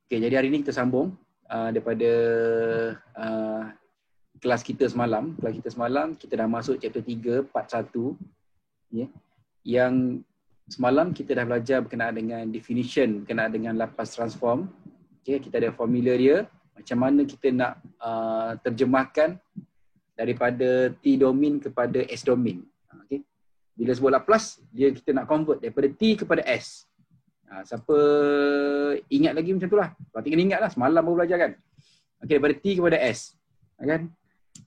Okay, jadi hari ini kita sambung daripada kelas kita semalam. Kelas kita semalam kita dah masuk chapter 3 part 1. Yeah. Yang semalam kita dah belajar berkenaan dengan definition, berkenaan dengan lapas transform. Okay, kita ada formula dia, macam mana kita nak terjemahkan daripada T domain kepada S domain. Okay. Bila sebut Laplace, kita nak convert daripada T kepada S. Siapa ingat lagi macam tu lah. Berarti kena ingat lah, semalam baru belajar kan. Okay, daripada T kepada S. Kan?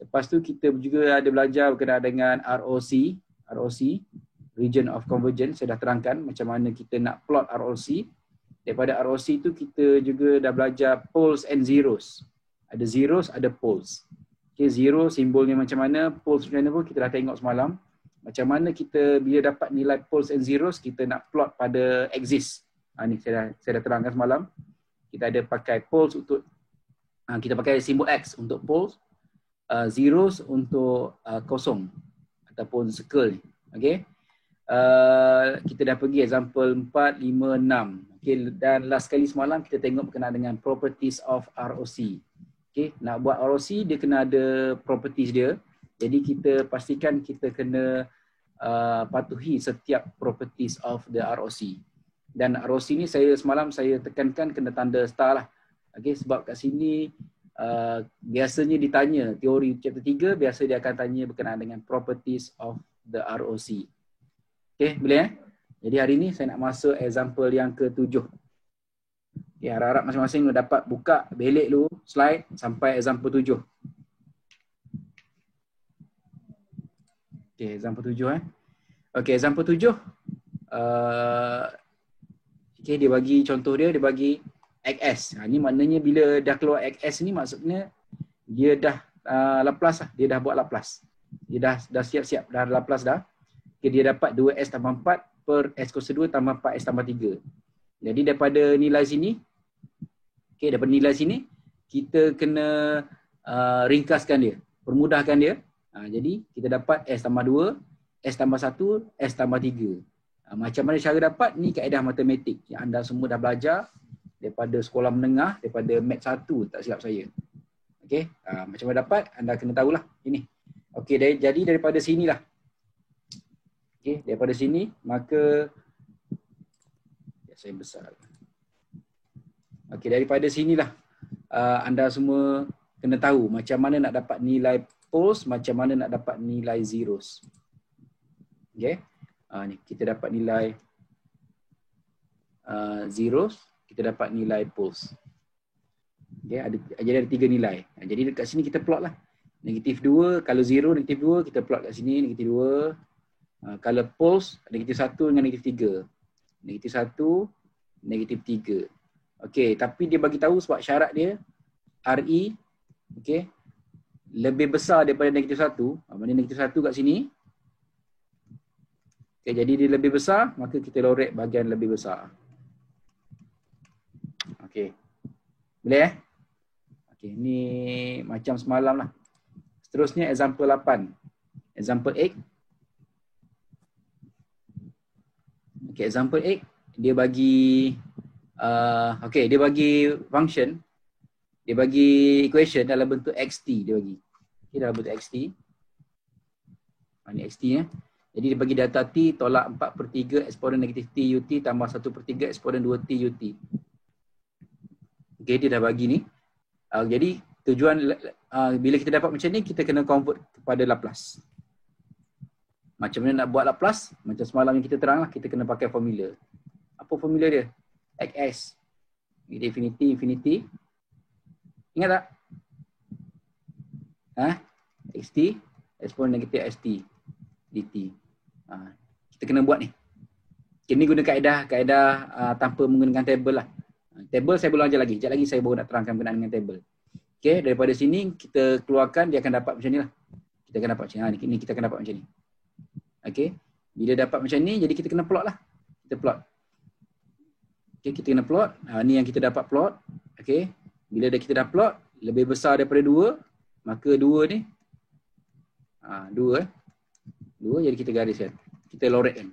Lepas tu kita juga ada belajar berkenaan dengan ROC, Region of Convergence. Saya dah terangkan macam mana kita nak plot ROC. Daripada ROC tu kita juga dah belajar poles and zeros. Ada zeros, ada poles. Okay, zero simbolnya macam mana, poles macam mana pun kita dah tengok semalam. Macam mana kita bila dapat nilai poles and zeros, kita nak plot pada axis. Ni saya dah terangkan semalam. Kita ada pakai poles untuk, kita pakai simbol X untuk poles, zeros untuk kosong ataupun circle ni. Okay. Kita dah pergi example 4, 5, 6. Okay. Dan last kali semalam kita tengok berkenaan dengan properties of ROC. Okay. Nak buat ROC dia kena ada properties dia. Jadi kita pastikan kita kena patuhi setiap properties of the ROC. Dan ROC ni semalam saya tekankan kena tanda star lah. Okay, sebab kat sini biasanya ditanya, teori chapter 3 biasa dia akan tanya berkenaan dengan properties of the ROC. Okay, boleh Jadi hari ni saya nak masuk example yang ke-7. Okay, harap-harap masing-masing dapat buka belik dulu slide sampai example 7. Okay, example 7 Okay, example 7. Okay, dia bagi contoh dia bagi XS. Ni maknanya bila dah keluar XS ni maksudnya dia dah Laplace lah. Dia dah buat Laplace. Dia dah siap-siap, dah Laplace dah. Okay, dia dapat 2S tambah 4 per S kuasa 2 tambah 4S tambah 3. Jadi daripada nilai sini, okay, daripada nilai sini, kita kena ringkaskan dia, permudahkan dia. Jadi kita dapat S tambah 2, S tambah 1, S tambah 3. Macam mana cara dapat? Ni kaedah matematik yang anda semua dah belajar daripada sekolah menengah, daripada Mat 1 tak silap saya. Okey, macam mana dapat? Anda kena tahulah ini. Okey, jadi daripada sinilah. Okey, daripada sini maka saya besar. Okey, daripada sinilah anda semua kena tahu macam mana nak dapat nilai poles, macam mana nak dapat nilai zeros. Okey. Ni kita dapat nilai zeros, kita dapat nilai poles. Okay, jadi ada 3 nilai. Jadi dekat sini kita plot lah. Negatif 2, kalau zero negatif 2 kita plot kat sini negatif 2. Kalau poles negatif 1 dengan negatif 3. Negatif 1, negatif 3. Okey, tapi dia bagi tahu sebab syarat dia RE okey lebih besar daripada negatif 1. Mana negatif 1 kat sini. Okay, jadi dia lebih besar, maka kita lorek bahagian lebih besar. Okey. Boleh Okey, ni macam semalam lah. Seterusnya example 8. Example 8. Okey, example 8 dia bagi dia bagi function, dia bagi equation dalam bentuk xt dia bagi. Okey, dalam bentuk xt. Ni xt Jadi dia bagi data T tolak 4/3 eksponen negatif T UT tambah 1/3 eksponen 2T UT. Okay, dia dah bagi ni. Jadi tujuan bila kita dapat macam ni, kita kena convert kepada Laplace. Macam mana nak buat Laplace? Macam semalam yang kita terang lah, kita kena pakai formula. Apa formula dia? XS. Infinity, infinity. Ingat tak? XT, eksponen negatif ST dt. Kita kena buat ni. Ini guna kaedah tanpa menggunakan table lah. Table saya belum ajar lagi. Sekejap lagi saya baru nak terangkan berkenaan dengan table. Okey, daripada sini kita keluarkan, dia akan dapat macam ni lah. Kita akan dapat macam ni. Ni kita akan dapat macam ni. Okey. Bila dapat macam ni, jadi kita kena plot lah. Kita plot. Okey, kita kena plot. Ni yang kita dapat plot. Okey. Bila kita dah plot, lebih besar daripada 2, maka 2 ni 2 jadi kita gariskan. Kita lorekkan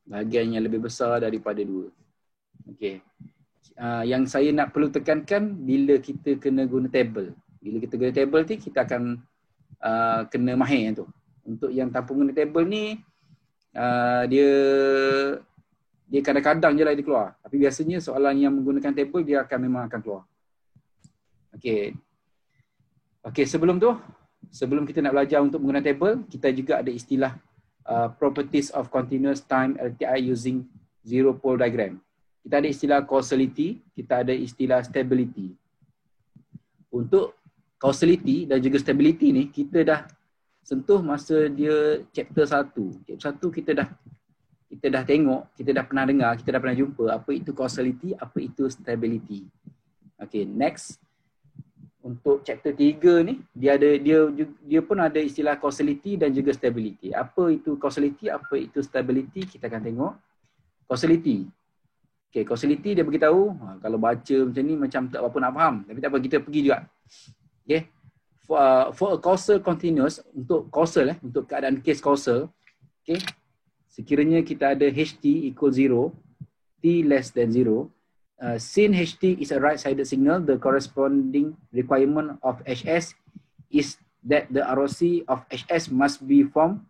bahagian yang lebih besar daripada 2. Okey. yang saya nak perlu tekankan bila kita kena guna table. Bila kita guna table ni kita akan kena mahir tu. Untuk yang tanpa guna table ni dia kadang-kadang je lah dia keluar. Tapi biasanya soalan yang menggunakan table dia memang akan keluar. Okey. Okey, sebelum kita nak belajar untuk menggunakan table, kita juga ada istilah properties of continuous time LTI using zero pole diagram. Kita ada istilah causality, kita ada istilah stability. Untuk causality dan juga stability ni kita dah sentuh masa dia chapter 1. Chapter 1 kita dah tengok, kita dah pernah dengar, kita dah pernah jumpa apa itu causality, apa itu stability. Okay, next. Untuk chapter 3 ni dia pun ada istilah causality dan juga stability. Apa itu causality, apa itu stability, kita akan tengok. Causality. Okay, causality dia beritahu, kalau baca macam ni macam tak apa nak faham, tapi tak apa, kita pergi juga. Okay. For a causal continuous, untuk causal untuk keadaan case causal, okay, sekiranya kita ada HT equal 0, T less than 0, since HT is a right-sided signal, the corresponding requirement of HS is that the ROC of HS must be formed,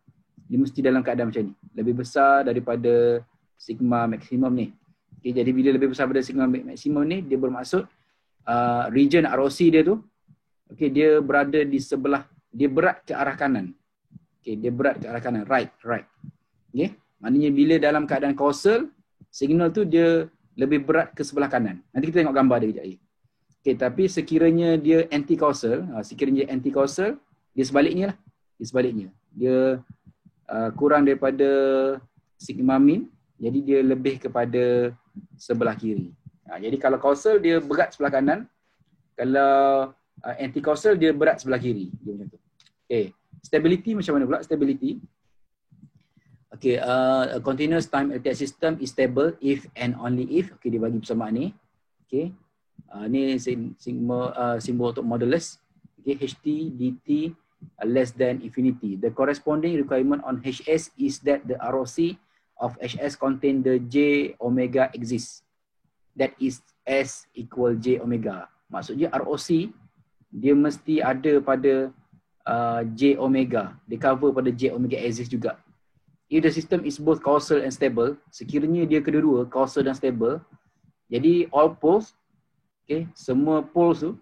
dia mesti dalam keadaan macam ni, lebih besar daripada sigma maksimum ni. Okay, jadi bila lebih besar daripada sigma maksimum ni, dia bermaksud region ROC dia tu, okay, dia berada di sebelah, dia berat ke arah kanan. Okay, dia berat ke arah kanan, right. Okay, maknanya bila dalam keadaan causal, signal tu dia lebih berat ke sebelah kanan. Nanti kita tengok gambar dia kejap lagi. Okay, tapi sekiranya dia anti-causal, dia sebaliknya lah. Dia kurang daripada sigma min, jadi dia lebih kepada sebelah kiri. Jadi kalau causal dia berat sebelah kanan, kalau anti-causal dia berat sebelah kiri. Dia macam tu. Okay, stability macam mana pula? Stability. Okay, a continuous time LTI system is stable if and only if. Okay, dia bagi persamaan ni. Okay, ni simbol untuk modulus. Okay, HT dt less than infinity. The corresponding requirement on HS is that the ROC of HS contain the J omega exists. That is S equal J omega. Maksudnya ROC dia mesti ada pada J omega. Dia cover pada J omega exists juga. If the system is both causal and stable, sekiranya dia kedua-dua causal dan stable, jadi all poles, okay, semua poles tu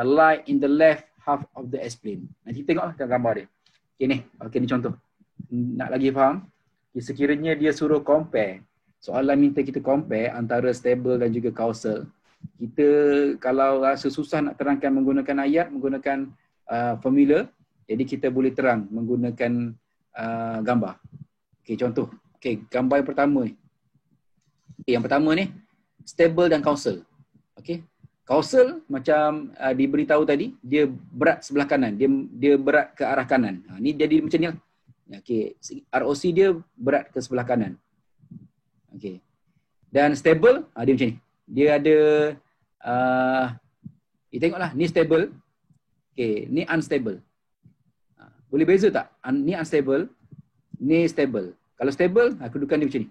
lie in the left half of the S-plane. Nanti tengoklah gambar dia. Okay ni, okay ni contoh. Nak lagi faham, okay, sekiranya dia suruh compare, soalan minta kita compare antara stable dan juga causal. Kita kalau rasa susah nak terangkan menggunakan ayat, menggunakan formula, jadi kita boleh terang menggunakan gambar. Okay, contoh. Okay, gambar yang pertama ni. Okay, yang pertama ni stable dan causal. Okay, causal macam diberitahu tadi, dia berat sebelah kanan, dia berat ke arah kanan. Ni jadi macam ni lah. Okay, ROC dia berat ke sebelah kanan. Okay, dan stable dia macam ni. Dia ada kita tengoklah, ni stable. Okay, ni unstable. Boleh beza tak? Ni unstable, ni stable. Kalau stable, kedudukan dia macam ni.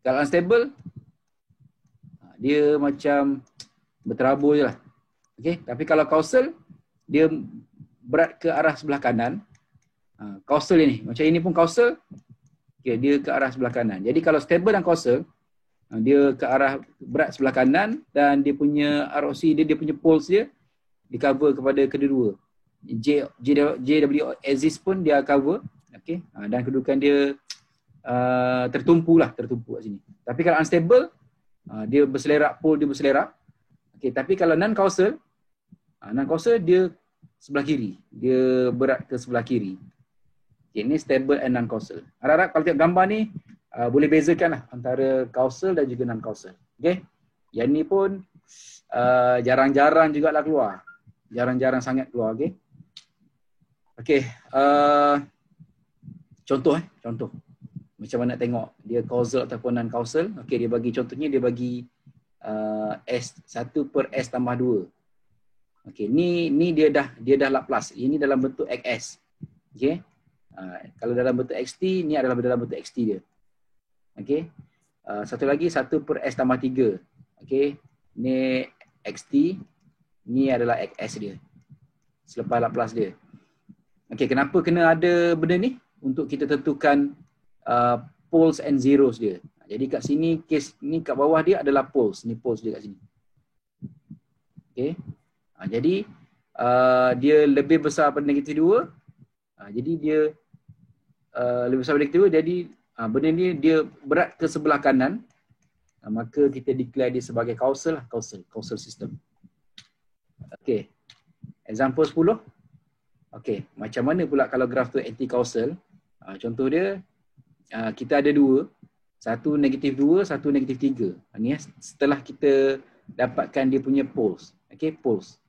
Kalau unstable, dia macam berterabur je lah. Okay? Tapi kalau causal, dia berat ke arah sebelah kanan. Causal ini, macam ini pun causal, okay, dia ke arah sebelah kanan. Jadi kalau stable dan causal, dia ke arah berat sebelah kanan dan dia punya ROC dia punya poles dia, di cover kepada kedua-dua. JW exist pun dia cover, okay, dan kedudukan dia tertumpu kat sini. Tapi kalau unstable, dia berselerak, pole dia berselerak. Okay, tapi kalau non-causal, dia sebelah kiri, dia berat ke sebelah kiri. Okay, ini stable and non-causal. Harap-harap kalau tengok gambar ni, boleh bezakan lah antara causal dan juga non-causal. Okay, yang ni pun jarang-jarang jugalah keluar. Jarang-jarang sangat keluar, okay. Okay, contoh. Macam mana nak tengok dia causal ataupun non-causal. Okay, dia bagi contohnya, dia bagi S1 per S tambah 2. Okay, ni dia dah Laplace. Ini dalam bentuk XS. Okay, kalau dalam bentuk XT, ni adalah dalam bentuk XT dia. Okay, satu lagi 1 per S tambah 3. Okey, ni XT, ni adalah XS dia. Selepas Laplace dia. Okey, kenapa kena ada benda ni? Untuk kita tentukan poles and zeros dia. Jadi kat sini, case ni kat bawah dia adalah poles. Ni poles dia kat sini. Okey. Jadi dia lebih besar pada negatif 2. Jadi dia lebih besar pada negatif 2. Jadi benda ni dia berat ke sebelah kanan. Maka kita declare dia sebagai causal lah. Causal system. Okey. Example 10. Okey. Macam mana pula kalau graf tu anti-causal? Contoh dia, kita ada dua. Satu negatif 2, satu negatif 3. Ni setelah kita dapatkan dia punya poles. Okey, poles.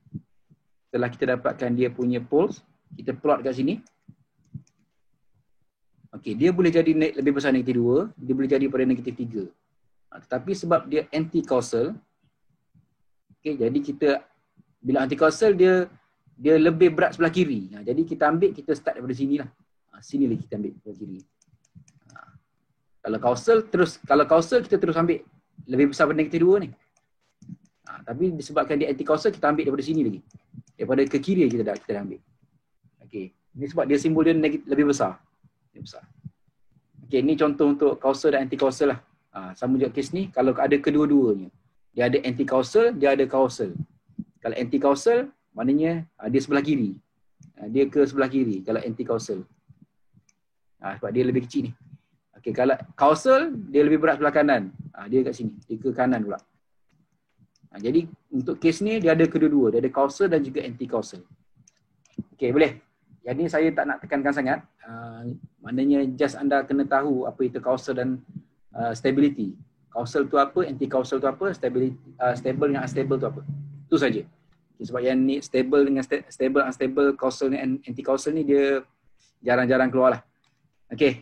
Setelah kita dapatkan dia punya poles, kita plot kat sini. Okey, dia boleh jadi lebih besar negatif 2, dia boleh jadi pada negatif 3. Tetapi sebab dia anti-causal, okey, jadi kita bila anti-causal dia lebih berat sebelah kiri. Jadi kita ambil, kita start daripada sini lah. Sini lagi kita ambil sebelah kiri. Kalau causal kita terus ambil lebih besar pada negatif 2 ni. Tapi disebabkan dia anti-causal, kita ambil daripada sini lagi. Daripada ke kiri kita dah ambil. Okey. Ini sebab dia simbol dia lebih besar. Okey, ni contoh untuk causal dan anti-causal lah. Sama juga kes ni, kalau ada kedua-duanya. Dia ada anti-causal, dia ada causal. Kalau anti-causal, maknanya dia sebelah kiri. Dia ke sebelah kiri kalau anti-causal. Sebab dia lebih kecil ni. Okey, kalau causal, dia lebih berat sebelah kanan. Dia kat sini, dia ke kanan pula. Jadi untuk kes ni dia ada kedua-dua, dia ada causal dan juga anti-causal. Okey, boleh. Jadi saya tak nak tekankan sangat. Maknanya just anda kena tahu apa itu causal dan stability. Causal tu apa, anti-causal tu apa, stability, stable dengan unstable tu apa. Itu saja. Okay, sebab yang ni stable dengan stable, unstable, causal dan anti-causal ni dia jarang-jarang keluar lah. Okey.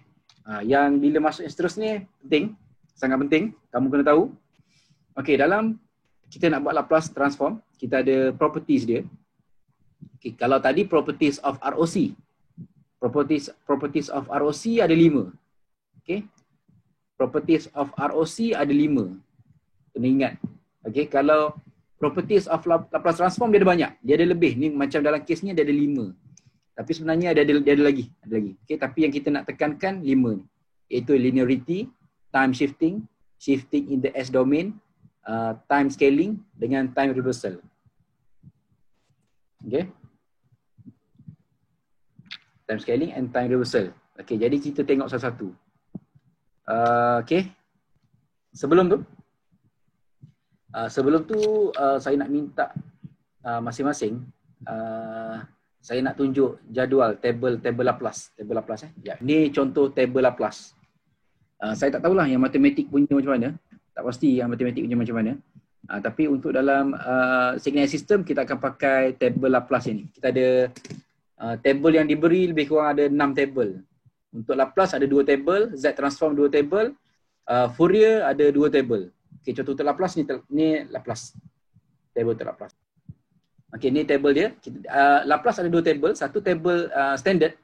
Yang bila masuk yang seterusnya penting, sangat penting, kamu kena tahu. Okey, dalam kita nak buat Laplace transform, kita ada properties dia. Okay, kalau tadi properties of ROC. Properties of ROC ada 5. Okey. Properties of ROC ada 5. Kena ingat. Okey, kalau properties of Laplace transform dia ada banyak. Dia ada lebih. Ni macam dalam kes ni dia ada 5. Tapi sebenarnya dia ada lagi. Okey, tapi yang kita nak tekankan 5 ni. Iaitu linearity, time shifting, shifting in the S domain, time scaling dengan time reversal. Okay. Time scaling and time reversal. Okay, jadi kita tengok satu-satu. Okay. Sebelum tu saya nak minta masing-masing saya nak tunjuk jadual table Laplace. Table Laplace Ya, ni contoh table Laplace. Saya tak tahulah yang matematik punya macam mana. Tak pasti yang matematik punya macam mana. Tapi untuk dalam signal system kita akan pakai table Laplace ini. Kita ada table yang diberi lebih kurang ada 6 table. Untuk Laplace ada 2 table, Z transform 2 table, Fourier ada 2 table. Okey, contoh untuk Laplace ni Laplace. Table untuk Laplace. Okey, ni table dia. Laplace ada 2 table, satu table standard.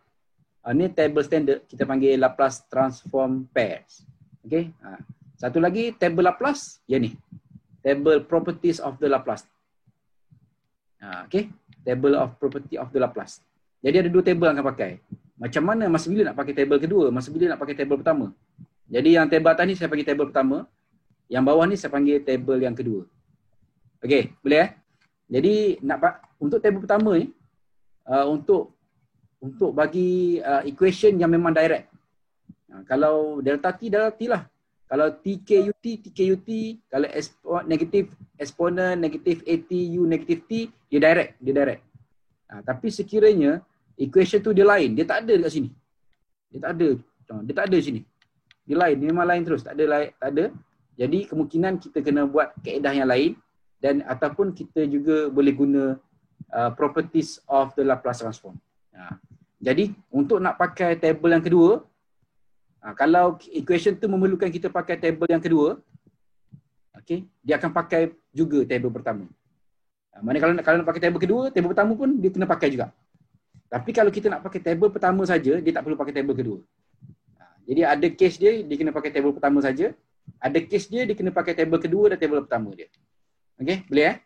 Ni table standard kita panggil Laplace transform pairs. Okey. Satu lagi table Laplace, yang ni. Table properties of the Laplace. Okey, table of property of the Laplace. Jadi ada 2 table yang akan pakai. Macam mana masa bila nak pakai table kedua, masa bila nak pakai table pertama. Jadi yang table atas ni saya panggil table pertama, yang bawah ni saya panggil table yang kedua. Okey, boleh Jadi untuk table pertama ni untuk bagi equation yang memang direct. Kalau delta T lah. Kalau TKUT, kalau negatif exponent, negatif AT, U, negatif T, dia direct. Tapi sekiranya equation tu dia lain, dia tak ada dekat sini. Dia tak ada sini. Dia lain, dia memang lain terus, tak ada. Jadi kemungkinan kita kena buat kaedah yang lain dan ataupun kita juga boleh guna properties of the Laplace transform. Jadi untuk nak pakai table yang kedua, kalau equation tu memerlukan kita pakai table yang kedua, okay, dia akan pakai juga table pertama. Maknanya kalau nak pakai table kedua, table pertama pun dia kena pakai juga. Tapi kalau kita nak pakai table pertama saja, dia tak perlu pakai table kedua. Jadi ada case dia kena pakai table pertama saja. Ada kes dia kena pakai table kedua dan table pertama dia. Okey, boleh